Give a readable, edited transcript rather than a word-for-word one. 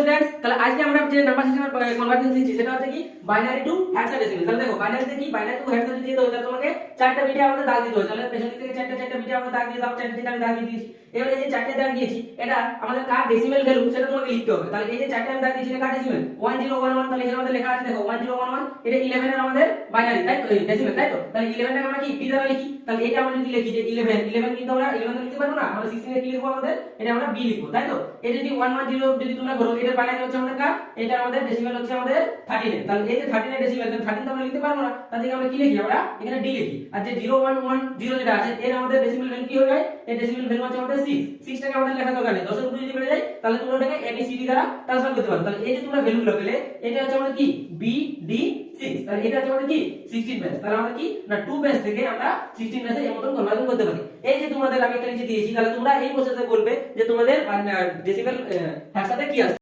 Students, তাহলে আজকে আমরা যে নাম্বার সিস্টেমের কনভার্সন শিখছি সেটা হচ্ছে কি বাইনারি টু হেক্সাডেসিমাল। তাহলে দেখো বাইনারিতে কি বাইনারি টু হেক্সাডেসিমাল দিতে হয়, তাহলে তোমাকে চারটা বিটে আমাদের দাগ দিতে হয়। তাহলে পেছন দিক থেকে চারটা বিটে আমরা দাগ দিয়ে দাও, চারটা আমি দাগ দিয়ে দিয়েছি। এবারে এই যে চারটে দাগ দিয়েছি এটা আমাদের কার ডেসিমাল ভ্যালু সেটা তোমাকে লিখতে হবে। তাহলে এই যে চারটে আমি দাগ দিয়েছি এটা কার ডেসিমাল 1011, তাহলে এখানে আমাদের লেখা আছে দেখো 1011 এটা 11 এর আমাদের বাইনারি, তাই তো ডেসিমাল, তাই তো। তাহলে 11 টাকে আমরা কি বি দ্বারা লিখি, তাহলে এটা আমরা যদি লিখি যে 11 কিন্তু আমরা 11 তো লিখতে পারবো না, আমরা 16 এর কি লিখবো আমাদের, এটা আমরা বি লিখবো, তাই তো। এই যদি 110 যদি তোমরা করো এটার বাইনারি হচ্ছে আমাদের কার, এটা আমাদের ডেসিমাল হচ্ছে আমাদের 13। তাহলে এই যে 13 এর ডেসিমাল, তাহলে 13 তো আমরা লিখতে পারবো না, তার থেকে আমরা কি লিখি, আমরা এখানে ডি লিখি। আর যে 0110 যেটা আছে এর আমাদের ডেসিমাল ভ্যালু কি হয়ে যায়, এই ডেসিমাল ভ্যালু হচ্ছে আমাদের 6 টাকে আমাদের লেখা দরকার নেই, 10 এর উপরে যদি বেড়ে যায় তাহলে তোমরা এটাকে এবিসিডি দ্বারা ট্রান্সফার করতে পারো। তাহলে এই যে তোমরা ভ্যালুগুলো পেলে এটা হচ্ছে আমাদের কি বি ডি 6, তাহলে এটা হচ্ছে আমাদের কি 16 ব্যাচ। তাহলে আমরা কি না 2 ব্যাচ থেকে আমরা 16 ব্যাচে এর মতন কনভার্সন করতে পারি। এই যে তোমাদের আমি একটা নিচে দিয়েছি, তাহলে তোমরা এই প্রসেসে বলবে যে তোমাদের ডেসিমাল ভাষাতে কি আছে।